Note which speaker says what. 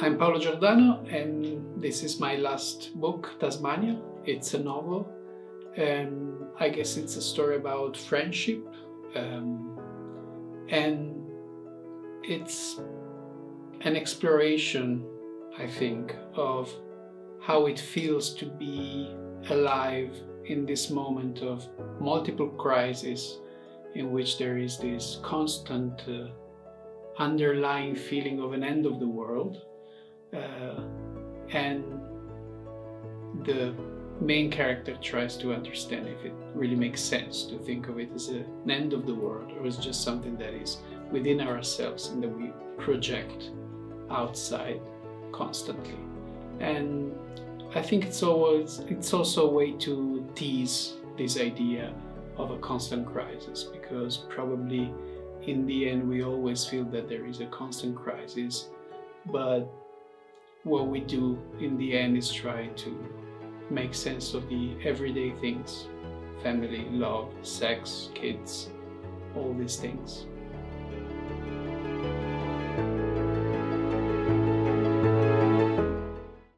Speaker 1: I'm Paolo Giordano, and this is my last book, Tasmanija. It's a novel, and I guess it's a story about friendship, and it's an exploration, I think, of how it feels to be alive in this moment of multiple crises in which there is this constant underlying feeling of an end of the world, and the main character tries to understand if it really makes sense to think of it as an end of the world, or as just something that is within ourselves and that we project outside constantly. And I think it's also a way to tease this idea of a constant crisis, because probably in the end we always feel that there is a constant crisis, but what we do in the end is try to make sense of the everyday things: family, love, sex, kids, all these things.